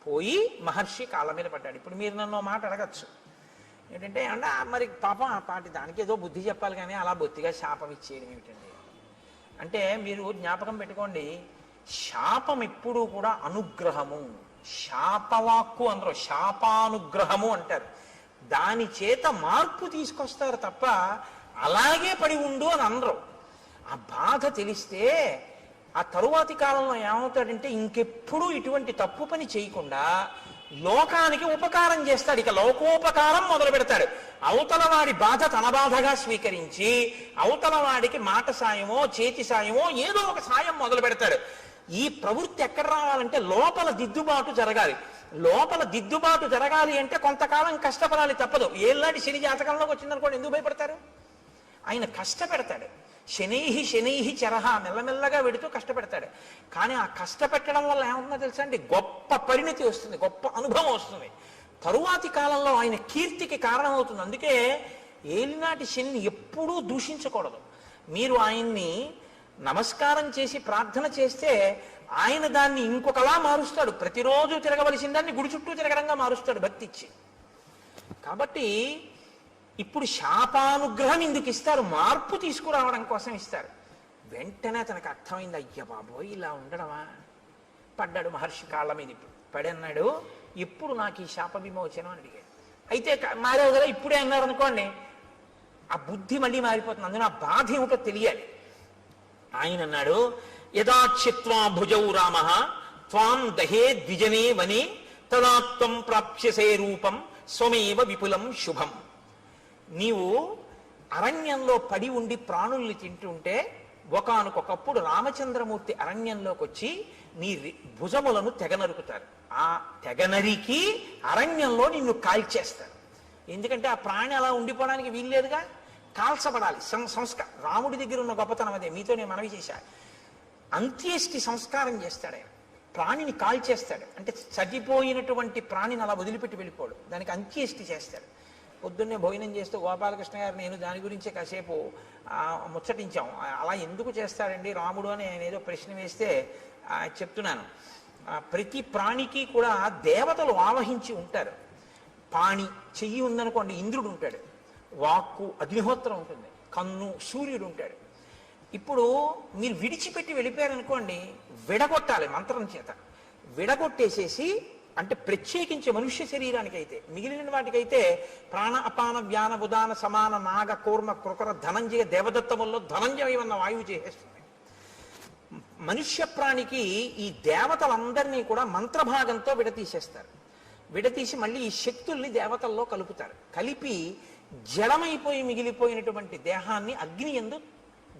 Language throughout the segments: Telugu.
పోయి మహర్షి కాళ్ళ మీద పడ్డాడు. ఇప్పుడు మీరు నన్ను మాట అడగచ్చు ఏంటంటే, అంటే మరి పాపం ఆ పాటి దానికి ఏదో బుద్ధి చెప్పాలి కానీ అలా బొత్తిగా శాపం ఇచ్చేయడం ఏమిటండి అంటే, మీరు జ్ఞాపకం పెట్టుకోండి, శాపం ఎప్పుడూ కూడా అనుగ్రహము. శాపవాక్కు అందరూ శాపానుగ్రహము అంటారు. దాని చేత మార్పు తీసుకొస్తారు తప్ప అలాగే పడి ఉండు అని అనరు. ఆ బాధ తెలిస్తే ఆ తరువాతి కాలంలో ఏమవుతాడంటే ఇంకెప్పుడు ఇటువంటి తప్పు పని చేయకుండా లోకానికి ఉపకారం చేస్తాడు. ఇక లోకోపకారం మొదలు పెడతాడు. అవతల వాడి బాధ తన బాధగా స్వీకరించి అవతల వాడికి మాట సాయమో చేతి సాయమో ఏదో ఒక సాయం మొదలు పెడతాడు. ఈ ప్రవృత్తి ఎక్కడ రావాలంటే లోపల దిద్దుబాటు జరగాలి. లోపల దిద్దుబాటు జరగాలి అంటే కొంతకాలం కష్టపడాలి, తప్పదు. ఏళ్ళనాటి శని జాతకంలోకి వచ్చిందనుకోండి, ఎందుకు భయపడతారు? ఆయన కష్టపెడతాడు. శనైహి శనైహి చరహ, మెల్లమెల్లగా వెడుతూ కష్టపెడతాడు. కానీ ఆ కష్టపెట్టడం వల్ల ఏమవుతుందో తెలుసా అండి, గొప్ప పరిణతి వస్తుంది, గొప్ప అనుభవం వస్తుంది. తరువాతి కాలంలో ఆయన కీర్తికి కారణమవుతుంది. అందుకే ఏలినాటి శని ఎప్పుడూ దూషించకూడదు. మీరు ఆయన్ని నమస్కారం చేసి ప్రార్థన చేస్తే ఆయన దాన్ని ఇంకొకలా మారుస్తాడు. ప్రతిరోజు తిరగవలసిన దాన్ని గుడి చుట్టూ తిరగడంగా మారుస్తాడు భక్తి ఇచ్చి. కాబట్టి ఇప్పుడు శాపానుగ్రహం ఎందుకు ఇస్తారు? మార్పు తీసుకురావడం కోసం ఇస్తారు. వెంటనే తనకు అర్థమైంది, అయ్య బాబోయ్ ఇలా ఉండడమా. పడ్డాడు మహర్షి కాళ్ళ మీద. ఇప్పుడు పడి అన్నాడు, ఇప్పుడు నాకు ఈ శాప విమోచనం అని అడిగాడు. అయితే మారావు కదా, ఇప్పుడే అన్నారు అనుకోండి, ఆ బుద్ధి మళ్ళీ మారిపోతుంది. అందులో ఆ బాధ ఏమిటో తెలియాలి. ఆయన అన్నాడు, యదాచిత్వా భుజౌ రామ త్వాం దహే ద్విజనే వనే తదాత్వం ప్రాప్స్యసే రూపం స్వమేవ విపులం శుభం. నీవు అరణ్యంలో పడి ఉండి ప్రాణుల్ని తింటుంటే ఒకానొకప్పుడు రామచంద్రమూర్తి అరణ్యంలోకి వచ్చి నీ భుజములను తెగనరుకుతారు. ఆ తెగనరికి అరణ్యంలో నిన్ను కాల్చేస్తారు. ఎందుకంటే ఆ ప్రాణి అలా ఉండిపోవడానికి వీల్లేదుగా, కాల్చబడాలి. సంస్కారం రాముడి దగ్గర ఉన్న గొప్పతనం అదే. మీతో నేను మనవి చేశా. అంత్యేష్టి సంస్కారం చేస్తాడు ఆయన. ప్రాణిని కాల్చేస్తాడు. అంటే చనిపోయినటువంటి ప్రాణిని అలా వదిలిపెట్టి వెళ్ళిపోడు, దానికి అంత్యేష్టి చేస్తాడు. పొద్దున్నే భోజనం చేస్తూ గోపాలకృష్ణ గారు నేను దాని గురించే కాసేపు ముచ్చటించాం. అలా ఎందుకు చేస్తాడండి రాముడు అని ఆయన ఏదో ప్రశ్న వేస్తే చెప్తున్నాను. ప్రతి ప్రాణికి కూడా దేవతలు ఆవహించి ఉంటారు. పాణి చెయ్యి ఉందనుకోండి, ఇంద్రుడు ఉంటాడు. వాక్కు అగ్నిహోత్రం ఉంటుంది. కన్ను సూర్యుడు ఉంటాడు. ఇప్పుడు మీరు విడిచిపెట్టి వెళ్ళిపోయారనుకోండి, విడగొట్టాలి మంత్రం చేత. విడగొట్టేసేసి, అంటే ప్రత్యేకించి మనుష్య శరీరానికి అయితే, మిగిలిన వాటికైతే ప్రాణ అపాన వ్యాన ఉదాన సమాన నాగ కూర్మ కృకర ధనంజయ దేవదత్తముల్లో ధనంజయ ఉన్న వాయువు చేసేస్తుంది. మనుష్య ప్రాణికి ఈ దేవతలందరినీ కూడా మంత్రభాగంతో విడతీసేస్తారు. విడతీసి మళ్ళీ ఈ శక్తుల్ని దేవతల్లో కలుపుతారు. కలిపి జడమైపోయి మిగిలిపోయినటువంటి దేహాన్ని అగ్ని యందు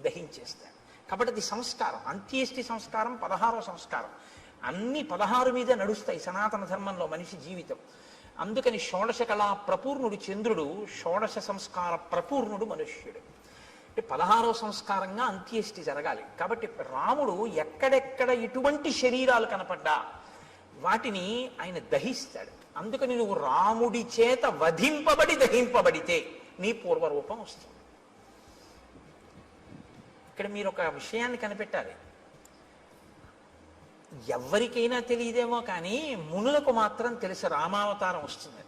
దహించేస్తారు. కాబట్టి అది సంస్కారం. అంత్యేష్టి సంస్కారం 16వ సంస్కారం. అన్ని 16 మీద నడుస్తాయి సనాతన ధర్మంలో మనిషి జీవితం. అందుకని షోడశ కళా ప్రపూర్ణుడు చంద్రుడు, షోడశ సంస్కార ప్రపూర్ణుడు మనుష్యుడు. అంటే 16వ సంస్కారంగా అంత్యేష్టి జరగాలి. కాబట్టి రాముడు ఎక్కడెక్కడ ఎటువంటి శరీరాలు కనపడ్డా వాటిని ఆయన దహిస్తాడు. అందుకని నువ్వు రాముడి చేత వధింపబడి దహింపబడితే నీ పూర్వరూపం వస్తుంది. ఇక్కడ మీరు ఒక విషయాన్ని కనిపెట్టాలి. ఎవరికైనా తెలియదేమో కానీ మునులకు మాత్రం తెలుసు రామావతారం వస్తుంది.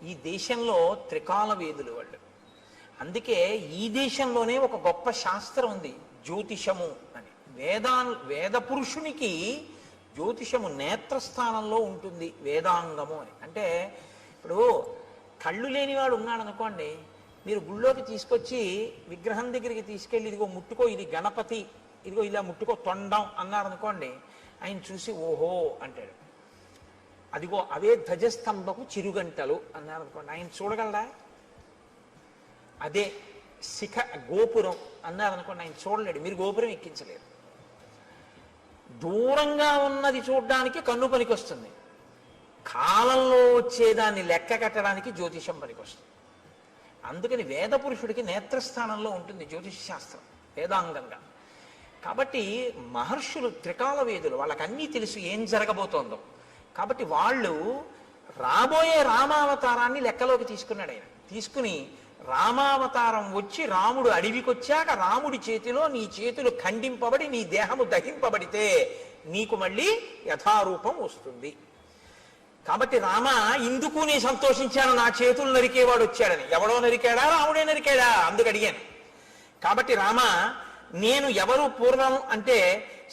ఈ దేశంలో త్రికాల వేదులు వాళ్ళు. అందుకే ఈ దేశంలోనే ఒక గొప్ప శాస్త్రం ఉంది, జ్యోతిషము అని. వేద పురుషునికి జ్యోతిషము నేత్రస్థానంలో ఉంటుంది, వేదాంగము అని. అంటే ఇప్పుడు కళ్ళు లేనివాడు ఉన్నాడు అనుకోండి, మీరు గుళ్ళోకి తీసుకొచ్చి విగ్రహం దగ్గరికి తీసుకెళ్ళి ఇదిగో ముట్టుకో, ఇది గణపతి, ఇదిగో ఇలా ముట్టుకో తొండం అన్నారనుకోండి, ఆయన చూసి ఓహో అంటాడు. అదిగో అవే ధ్వజస్తంభకు చిరుగంటలు అన్నారనుకోండి, ఆయన చూడగలరా? అదే శిఖ గోపురం అన్నారనుకోండి, ఆయన చూడలేడు. మీరు గోపురం ఎక్కించలేరు. దూరంగా ఉన్నది చూడడానికి కన్ను పనికొస్తుంది, కాలంలో వచ్చేదాన్ని లెక్క కట్టడానికి జ్యోతిషం పనికొస్తుంది. అందుకని వేద పురుషుడికి నేత్రస్థానంలో ఉంటుంది జ్యోతిష శాస్త్రం వేదాంగంగా. కాబట్టి మహర్షులు త్రికాల వేదులు, వాళ్ళకన్నీ తెలుసు ఏం జరగబోతోందో. కాబట్టి వాళ్ళు రాబోయే రామావతారాన్ని లెక్కలోకి తీసుకున్నాడు ఆయన. తీసుకుని రామావతారం వచ్చి రాముడు అడవికి వచ్చాక రాముడి చేతిలో నీ చేతులు ఖండింపబడి నీ దేహము దహింపబడితే నీకు మళ్ళీ యథారూపం వస్తుంది. కాబట్టి రామ ఇందుకు నీ సంతోషించాను, నా చేతులు నరికేవాడు వచ్చాడని. ఎవడో నరికాడా, రాముడే నరికాడా? అందుకు అడిగాను. కాబట్టి రామ, నేను ఎవరు పూర్వం అంటే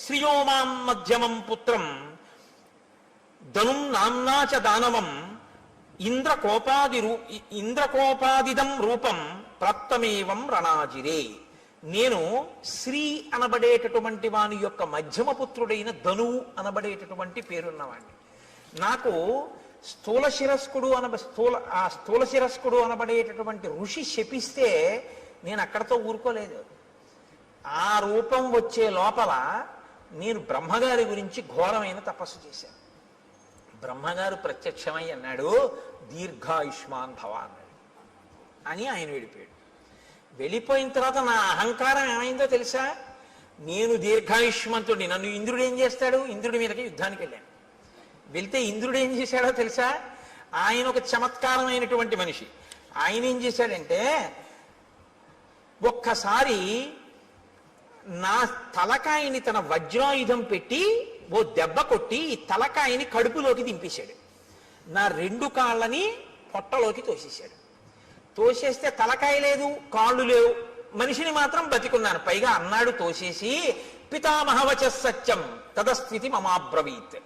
శ్రియోమాం మధ్యమం పుత్రం ధనుం నామ్నాచ దానవం ఇంద్రకోపాదిదం రూపం ప్రాప్తమేవం రణాజిరే. నేను శ్రీ అనబడేటటువంటి వాని యొక్క మధ్యమ పుత్రుడైన ధనువు అనబడేటటువంటి పేరున్నవాడిని. నాకు స్థూల శిరస్కుడు అనబడేటటువంటి ఋషి శపిస్తే నేను అక్కడతో ఊరుకోలేదు. ఆ రూపం వచ్చే లోపల నేను బ్రహ్మగారి గురించి ఘోరమైన తపస్సు చేశాను. బ్రహ్మగారు ప్రత్యక్షమై అన్నాడు, దీర్ఘాయుష్మాన్ భవ అన్నాడు. అని ఆయన వెళ్ళిపోయాడు. వెళ్ళిపోయిన తర్వాత నా అహంకారం ఏమైందో తెలుసా? నేను దీర్ఘాయుష్మంతుడిని, నన్ను ఇంద్రుడు ఏం చేస్తాడు? ఇంద్రుడి మీదకి యుద్ధానికి వెళ్ళాను. వెళ్తే ఇంద్రుడు ఏం చేశాడో తెలుసా? ఆయన ఒక చమత్కారమైనటువంటి మనిషి. ఆయన ఏం చేశాడంటే, ఒక్కసారి నా తలకాయని తన వజ్రాయుధం పెట్టి ఓ దెబ్బ కొట్టి ఈ తలకాయని కడుపులోకి దింపేశాడు. నా 2 కాళ్ళని పొట్టలోకి తోసేశాడు. తోసేస్తే తలకాయ లేదు, కాళ్ళు లేవు, మనిషిని మాత్రం బతికున్నాను. పైగా అన్నాడు తోసేసి, పితామహవచ సత్యం తదస్థితి మమాబ్రవీత్.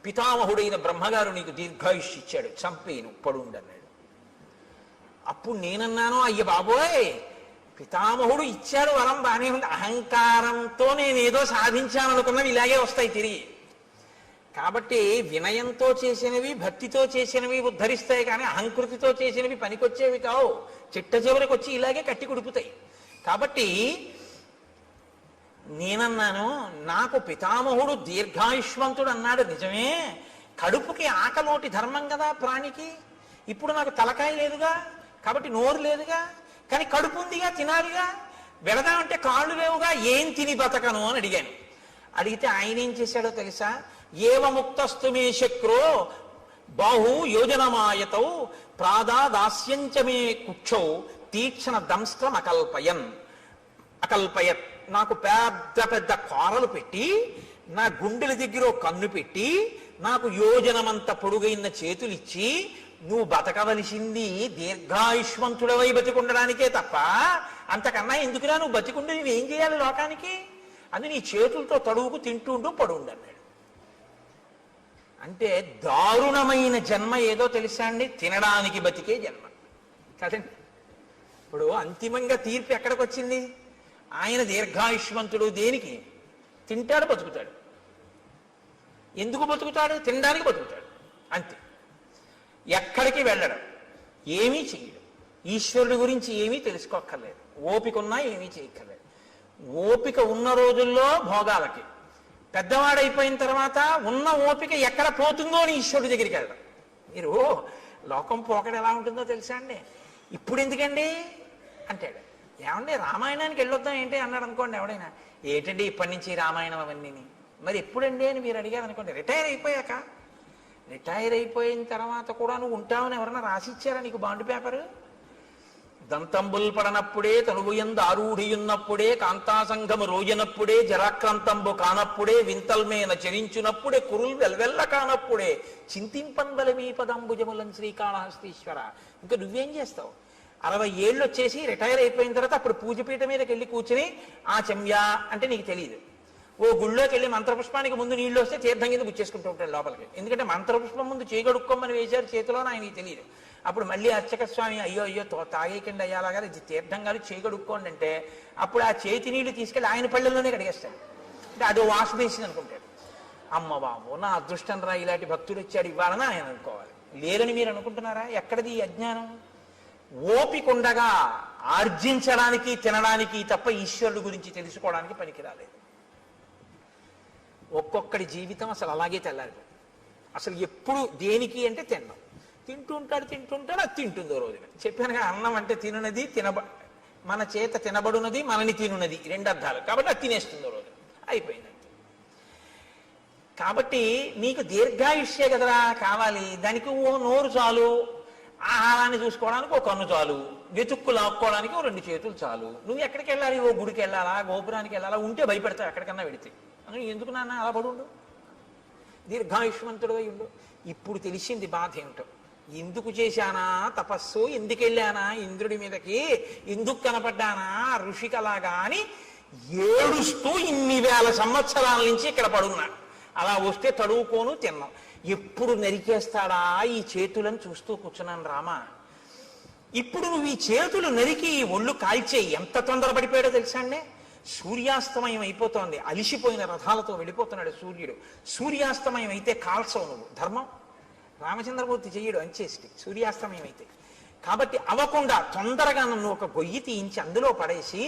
పితామహుడైన బ్రహ్మగారు నీకు దీర్ఘాయుష్ ఇచ్చాడు, చంపేను, పడుండన్నాడు. అప్పుడు నేనన్నాను, అయ్య బాబోయ్, పితామహుడు ఇచ్చాడు వరం, బానే ఉంది. అహంకారంతో నేనేదో సాధించాననుకున్నవి ఇలాగే వస్తాయి తిరిగి. కాబట్టి వినయంతో చేసినవి, భక్తితో చేసినవి ఉద్ధరిస్తాయి, కానీ అహంకృతితో చేసినవి పనికొచ్చేవి కావు. చిట్ట చివరికి వచ్చి ఇలాగే కట్టి కుడుపుతాయి. కాబట్టి నేనన్నాను, నాకు పితామహుడు దీర్ఘాయుష్మంతుడు అన్నాడు నిజమే. కడుపుకి ఆకలోటి ధర్మం కదా ప్రాణికి. ఇప్పుడు నాకు తలకాయ లేదుగా, కాబట్టి నోరు లేదుగా, కానీ కడుపు ఉందిగా, తినాలిగా. వెళదామంటే కాళ్ళు లేవుగా, ఏం తిని బతకను అని అడిగాను. అడిగితే ఆయన ఏం చేశాడో తెలుసా? ఏవముక్తస్తు మే శక్రో బాహు యోజనమాయతౌ ప్రాదాదాస్యంచ మే కుక్షౌ తీక్షణ దంస్త్రం అకల్పయత్. నాకు పెద్ద పెద్ద కోరలు పెట్టి, నా గుండెల దగ్గర కన్ను పెట్టి, నాకు యోజనమంత పొడుగైన చేతులిచ్చి, నువ్వు బతకవలసింది దీర్ఘాయుష్మంతుడవై బతికుండడానికే తప్ప అంతకన్నా ఎందుకురా నువ్వు బతికుండి నువ్వేం చేయాలి లోకానికి? అని నీ చేతులతో తడువుకు తింటుండు పడుండు అన్నాడు. అంటే దారుణమైన జన్మ ఏదో తెలుసా అండి? తినడానికి బతికే జన్మ కదండి. ఇప్పుడు అంతిమంగా తీర్పు ఎక్కడికి వచ్చింది? ఆయన దీర్ఘాయుష్మంతుడు దేనికి? తింటాడు, బతుకుతాడు. ఎందుకు బతుకుతాడు? తినడానికి బతుకుతాడు, అంతే. ఎక్కడికి వెళ్ళడం, ఏమీ చెయ్యడు. ఈశ్వరుడి గురించి ఏమీ తెలుసుకోక్కర్లేదు. ఓపిక ఉన్నా ఏమీ చేయక్కర్లేదు. ఓపిక ఉన్న రోజుల్లో భోగాలకి, పెద్దవాడైపోయిన తర్వాత ఉన్న ఓపిక ఎక్కడ పోతుందో అని ఈశ్వరుడి దగ్గరికి వెళ్ళడం. మీరు లోకం పోకడ ఎలా ఉంటుందో తెలుసా అండి? ఇప్పుడు ఎందుకండి అంటాడు. ఏమండి రామాయణానికి వెళ్ళొద్దాం ఏంటి అన్నాడు అనుకోండి ఎవడైనా. ఏంటండి ఇప్పటి నుంచి రామాయణం అవన్నీ? మరి ఎప్పుడండి అని మీరు అడిగారు అనుకోండి, రిటైర్ అయిపోయాక. రిటైర్ అయిపోయిన తర్వాత కూడా నువ్వు ఉంటావని ఎవరన్నా రాసిచ్చారా నీకు బాండ్ పేపరు? దంతంబుల్ పడనప్పుడే, తనువుయందు ఆరూఢియున్నప్పుడే, కాంతాసంగము రోజనప్పుడే, జరాక్రాంతంబు కానప్పుడే, వింతల్మేన చరించునప్పుడే, కురుల్ వెల్వెల్ల కానప్పుడే, చింతింపంబల మీ పదంబుజములం శ్రీకాళహస్తీశ్వర. ఇంకా నువ్వేం చేస్తావు? 60 ఏళ్ళు వచ్చేసి రిటైర్ అయిపోయిన తర్వాత అప్పుడు పూజపీఠ మీదకి వెళ్ళి కూర్చుని ఆ చెమ్యా అంటే నీకు తెలియదు. ఓ గుళ్ళోకి వెళ్ళి మంత్రపుష్పానికి ముందు నీళ్ళు వస్తే తీర్థం కింద గుచ్చేసుకుంటూ ఉంటాడు లోపలికి. ఎందుకంటే మంత్రపుష్పం ముందు చేయగడుక్కోమని వేశారు చేతిలో, ఆయనకి తెలియదు. అప్పుడు మళ్ళీ అర్చక స్వామి అయ్యో తాగేకండి అయ్యాలాగా ఇది తీర్థం గారు చేయగడుక్కోండి అంటే అప్పుడు ఆ చేతి నీళ్లు తీసుకెళ్ళి ఆయన పళ్ళల్లోనే కడిగేస్తాడు. అంటే అదో వాష్ బేసిన్ అనుకుంటాడు. అమ్మ బాబు నా అదృష్టం రా, ఇలాంటి భక్తుడు వచ్చాడు ఇవ్వాలని ఆయన అనుకోవాలి. లేరని మీరు అనుకుంటున్నారా? ఎక్కడిది ఈ అజ్ఞానం? ఓపికండగా ఆర్జించడానికి, తినడానికి తప్ప ఈశ్వరుడు గురించి తెలుసుకోవడానికి పనికి రాలేదు. ఒక్కొక్కడి జీవితం అసలు అలాగే తెల్లాలి. అసలు ఎప్పుడు దేనికి అంటే తినడం. తింటుంటాడు, అది తింటుందో రోజున. చెప్పాను అన్నం అంటే తినున్నది, మన చేత తినబడున్నది, మనని తినున్నది, 2 అర్థాలు. కాబట్టి అది తినేస్తుందో రోజు అయిపోయింది. కాబట్టి నీకు దీర్ఘాయుష్యే కదరా కావాలి. దానికి ఓ నోరు చాలు, ఆహారాన్ని చూసుకోవడానికి ఓ కన్ను చాలు, వెతుక్కు లాక్కోవడానికి ఓ 2 చేతులు చాలు. నువ్వు ఎక్కడికి వెళ్ళాలి? ఓ గుడికి వెళ్ళాలా, గోపురానికి వెళ్ళాలా? ఉంటే భయపెడతావు ఎక్కడికన్నా వెడితే. ఎందుకు నాన్న అలా పడుండు, దీర్ఘాయుష్మంతుడు అయి ఉండు. ఇప్పుడు తెలిసింది బాధ ఏమిటో. ఎందుకు చేశానా తపస్సు, ఎందుకు వెళ్ళానా ఇంద్రుడి మీదకి, ఎందుకు కనపడ్డానా ఋషికలాగా అని ఏడుస్తూ ఇన్ని వేల సంవత్సరాల నుంచి ఇక్కడ పడున్నాడు. అలా వస్తే తడువుకోను తిన్నాం. ఎప్పుడు నరికేస్తాడా ఈ చేతులను చూస్తూ కూర్చున్నాను రామా. ఇప్పుడు నువ్వు ఈ చేతులు నరికి ఒళ్ళు కాల్చేయి. ఎంత తొందరపడిపోయాడో తెలుసా అండి. సూర్యాస్తమయం అయిపోతోంది, అలిసిపోయిన రథాలతో వెళ్ళిపోతున్నాడు సూర్యుడు. సూర్యాస్తమయం అయితే కాల్చవు నువ్వు, ధర్మం. రామచంద్రమూర్తి చెయ్యడు అంచేసి సూర్యాస్తమయం అయితే. కాబట్టి అవ్వకుండా తొందరగా నన్ను ఒక గొయ్యి తీయించి అందులో పడేసి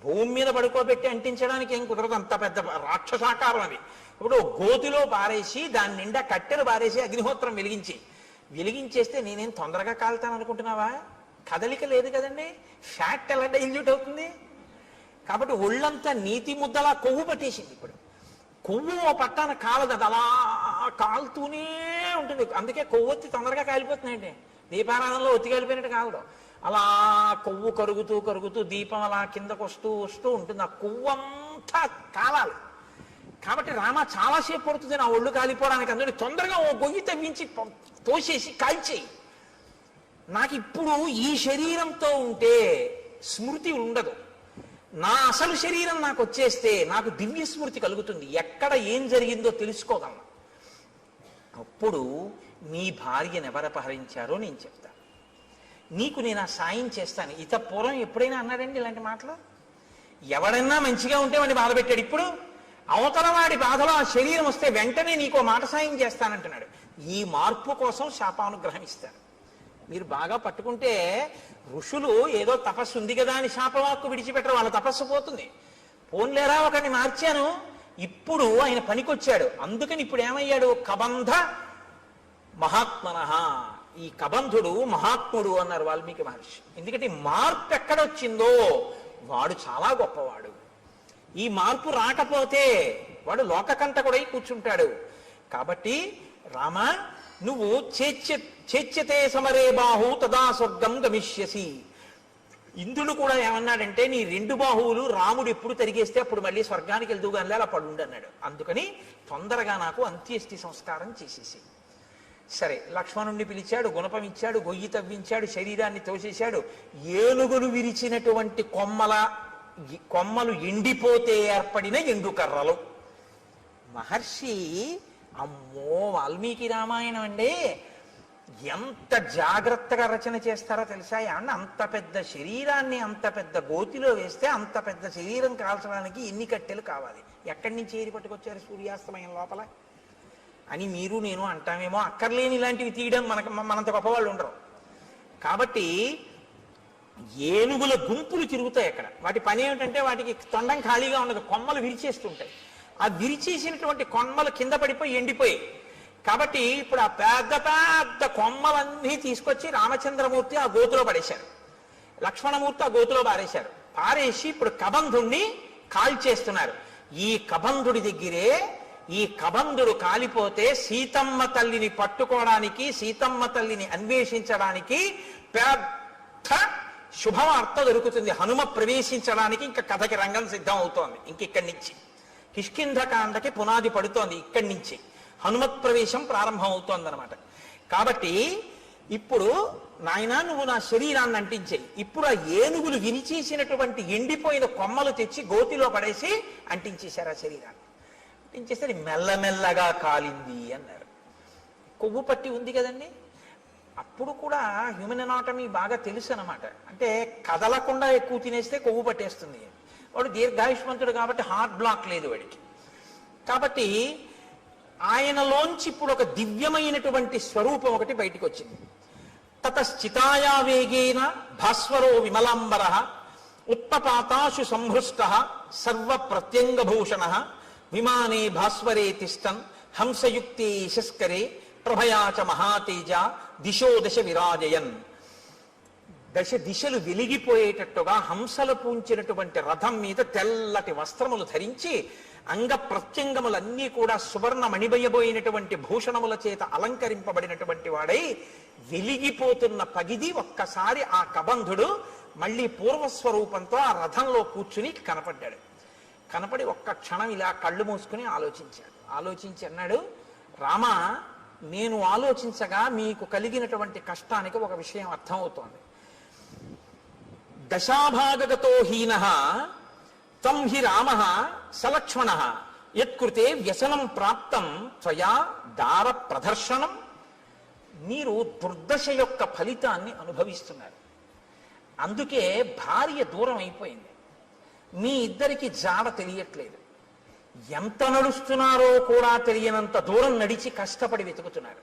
భూమి మీద పడుకోబెట్టి అంటించడానికి ఏం కుదరదు, అంత పెద్ద రాక్షసాకారం అది. ఇప్పుడు గోతిలో పారేసి దాని నిండా కట్టెలు పారేసి అగ్నిహోత్రం వెలిగించేస్తే నేనేం తొందరగా కాలుతాను అనుకుంటున్నావా? కదలిక లేదు కదండి, ఫ్యాట్ ఎలా డైల్యూట్ అవుతుంది. కాబట్టి ఒళ్ళంతా నీతి ముద్దలా కొవ్వు పట్టేసింది. ఇప్పుడు కొవ్వు పట్టాన కాలదు, అది అలా కాలుతూనే ఉంటుంది. అందుకే కొవ్వొత్తి తొందరగా కాలిపోతున్నాయండి. దీపారాధనలో ఒత్తి కాలిపోయినట్టు కాదు, అలా కొవ్వు కరుగుతూ కరుగుతూ దీపం అలా కిందకు వస్తూ వస్తూ ఉంటుంది. ఆ కొవ్వంతా కాలాలి. కాబట్టి రామ చాలాసేపు పడుతుంది నా ఒళ్ళు కాలిపోవడానికి. అందుకని తొందరగా ఓ గొయ్యి తవ్వించి తోసేసి కాల్చేయి. నాకు ఇప్పుడు ఈ శరీరంతో ఉంటే స్మృతి ఉండదు. నా అసలు శరీరం నాకు వచ్చేస్తే నాకు దివ్య స్మృతి కలుగుతుంది, ఎక్కడ ఏం జరిగిందో తెలుసుకోగలను. అప్పుడు నీ భార్యను ఎవరపహరించారో నేను చెప్తాను, నీకు నేను ఆ సాయం చేస్తాను. ఇత పూర్వం ఎప్పుడైనా అన్నాడండి ఇలాంటి మాటలు? ఎవడన్నా మంచిగా ఉంటే వాడిని బాధ పెట్టాడు. ఇప్పుడు అవతల వాడి బాధలో ఆ శరీరం వస్తే వెంటనే నీకో మాట సాయం చేస్తానంటున్నాడు. ఈ మార్పు కోసం శాపానుగ్రహం ఇస్తాడు. మీరు బాగా పట్టుకుంటే ఋషులు ఏదో తపస్సు ఉంది కదా అని శాపవాక్కు విడిచిపెట్టరు, వాళ్ళ తపస్సు పోతుంది. పోన్లేరా ఒకరిని మార్చాను, ఇప్పుడు ఆయన పనికొచ్చాడు. అందుకని ఇప్పుడు ఏమయ్యాడు? కబంధ మహాత్మనః. ఈ కబంధుడు మహాత్ముడు అన్నారు వాల్మీకి మహర్షి. ఎందుకంటే మార్పు ఎక్కడొచ్చిందో వాడు చాలా గొప్పవాడు. ఈ మార్పు రాకపోతే వాడు లోకకంటకుడై కూర్చుంటాడు. కాబట్టి రామ నువ్వు చేచ్యతే సమరే బాహు తదా స్వర్గం గమిష్యసి. ఇంద్రుడు కూడా ఏమన్నాడంటే నీ రెండు బాహువులు రాముడు ఎప్పుడు తరిగేస్తే అప్పుడు మళ్ళీ స్వర్గానికి వెళ్దుగానే అలా పడుండి అన్నాడు. అందుకని తొందరగా నాకు అంత్యేష్టి సంస్కారం చేసేసి. సరే, లక్ష్మణుణ్ణి పిలిచాడు, గుణపం ఇచ్చాడు, గొయ్యి తవ్వించాడు, శరీరాన్ని తోసేశాడు. ఏనుగులు విరిచినటువంటి కొమ్మలు ఎండిపోతే ఏర్పడిన ఎండుకర్రలు. మహర్షి అమ్మో వాల్మీకి రామాయణం అండి ఎంత జాగ్రత్తగా రచన చేస్తారో తెలుసా? అంత పెద్ద శరీరాన్ని అంత పెద్ద గోతిలో వేస్తే అంత పెద్ద శరీరం కాల్చడానికి ఎన్ని కట్టెలు కావాలి, ఎక్కడి నుంచి ఏరి పట్టుకొచ్చారు సూర్యాస్తమయం లోపల అని మీరు నేను అంటామేమో. అక్కర్లేని ఇలాంటివి తీయడం మనంత గొప్పవాళ్ళు ఉండరు. కాబట్టి ఏనుగుల గుంపులు తిరుగుతాయి అక్కడ. వాటి పని ఏమిటంటే వాటికి తొండం ఖాళీగా ఉండదు, కొమ్మలు విరిచేస్తుంటాయి. ఆ విరిచేసినటువంటి కొమ్మలు కింద పడిపోయి ఎండిపోయాయి. కాబట్టి ఇప్పుడు ఆ పెద్ద పెద్ద కొమ్మలన్నీ తీసుకొచ్చి రామచంద్రమూర్తి ఆ గోతులో పడేశారు, లక్ష్మణమూర్తి ఆ గోతులో పారేశారు. పారేసి ఇప్పుడు కబంధుణ్ణి కాల్చేస్తున్నారు. ఈ కబంధుడి దగ్గరే ఈ కబంధుడు కాలిపోతే సీతమ్మ తల్లిని పట్టుకోవడానికి, సీతమ్మ తల్లిని అన్వేషించడానికి పెద్ద శుభవార్త దొరుకుతుంది. హనుమ ప్రవేశించడానికి ఇంకా కథకి రంగం సిద్ధం అవుతోంది. ఇంకిక్కడి నుంచి కిష్కింధకాండకి పునాది పడుతోంది. ఇక్కడి నుంచి హనుమత్ ప్రవేశం ప్రారంభం అవుతోందనమాట. కాబట్టి ఇప్పుడు నాయన నువ్వు నా శరీరాన్ని అంటించేయి. ఇప్పుడు ఆ ఏనుగులు విరిచేసినటువంటి ఎండిపోయిన కొమ్మలు తెచ్చి గోతిలో పడేసి అంటించేశారు ఆ శరీరాన్ని. అంటించేస్తే మెల్లమెల్లగా కాలింది అన్నారు. కొవ్వు పట్టి ఉంది కదండి. అప్పుడు కూడా హ్యూమన్ ఎనాటమీ బాగా తెలుసు అనమాట. అంటే కదలకుండా ఎక్కువ తినేస్తే కొవ్వు పట్టేస్తుంది. వాడు దీర్ఘాయుష్మంతుడు కాబట్టి హార్ట్ బ్లాక్ లేదు వాడికి. కాబట్టి ఆయనలోంచి ఇప్పుడు ఒక దివ్యమైనటువంటి స్వరూపం ఒకటి బయటికి వచ్చింది. తతశ్చితాయా వేగేన భాస్వరో విమలాంబర ఉత్పపాతాశు సంహృష్ట సర్వ ప్రత్యంగభూషణ విమానే భాస్వరే తిష్టన్ హంసయుక్తే శస్కరే ప్రభయాచ మహాతేజ దిశో దశ విరాజయన్. దశ దిశలు వెలిగిపోయేటట్టుగా హంసలు పూంచినటువంటి రథం మీద తెల్లటి వస్త్రములు ధరించి అంగ ప్రత్యంగములన్నీ కూడా సువర్ణ మణిబయబోయినటువంటి భూషణముల చేత అలంకరింపబడినటువంటి వాడై వెలిగిపోతున్న పగిది ఒక్కసారి ఆ కబంధుడు మళ్ళీ పూర్వస్వరూపంతో ఆ రథంలో కూర్చుని కనపడ్డాడు. కనపడి ఒక్క క్షణం ఇలా కళ్ళు మూసుకుని ఆలోచించాడు. ఆలోచించి అన్నాడు, రామ నేను ఆలోచించగా మీకు కలిగినటువంటి కష్టానికి ఒక విషయం అర్థమవుతోంది. దశాభాగగతో హీన తం హి రామ సలక్ష్మణ యత్కృతే వ్యసనం ప్రాప్తం త్వయా దార ప్రదర్శనం. మీరు దుర్దశ యొక్క ఫలితాన్ని అనుభవిస్తున్నారు. అందుకే భార్య దూరం అయిపోయింది. మీ ఇద్దరికి జాడ తెలియట్లేదు. ఎంత నడుస్తున్నారో కూడా తెలియనంత దూరం నడిచి కష్టపడి వెతుకుతున్నారు.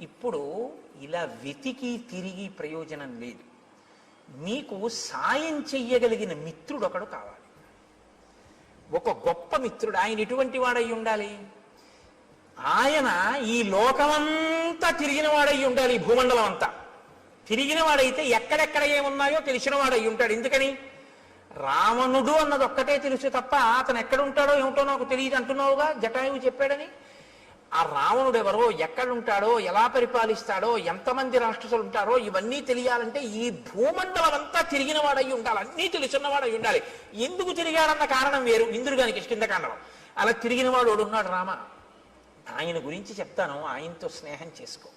ఇప్పుడు ఇలా వెతికి తిరిగి ప్రయోజనం లేదు. మీకు సాయం చెయ్యగలిగిన మిత్రుడు ఒకడు కావాలి. ఒక గొప్ప మిత్రుడు. ఆయన ఎటువంటి వాడై ఉండాలి? ఆయన ఈ లోకమంతా తిరిగిన వాడై ఉండాలి. ఈ భూమండలం అంతా తిరిగిన వాడైతే ఎక్కడెక్కడ ఏమున్నాయో తెలిసిన వాడై ఉంటాడు. ఎందుకని? రావణుడు అన్నది ఒక్కటే తెలుసు తప్ప అతను ఎక్కడుంటాడో ఏమిటో నాకు తెలియదు అంటున్నావుగా, జటాయువు చెప్పాడని. ఆ రావణుడు ఎవరో, ఎక్కడుంటాడో, ఎలా పరిపాలిస్తాడో, ఎంతమంది రాక్షసులు ఉంటారో ఇవన్నీ తెలియాలంటే ఈ భూమండలం అంతా తిరిగిన వాడై ఉండాలి. అన్నీ తెలుసున్నవాడై ఉండాలి. ఎందుకు తిరిగాడన్న కారణం వేరు. ఇంద్రుడిగానికి కిష్కింధకాండలో అలా తిరిగిన వాడు ఉన్నాడు రామ. ఆయన గురించి చెప్తాను. ఆయనతో స్నేహం చేసుకో.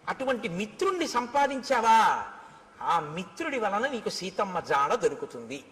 అటువంటి మిత్రుణ్ణి సంపాదించావా, ఆ మిత్రుడి వలన నీకు సీతమ్మ జాడ దొరుకుతుంది.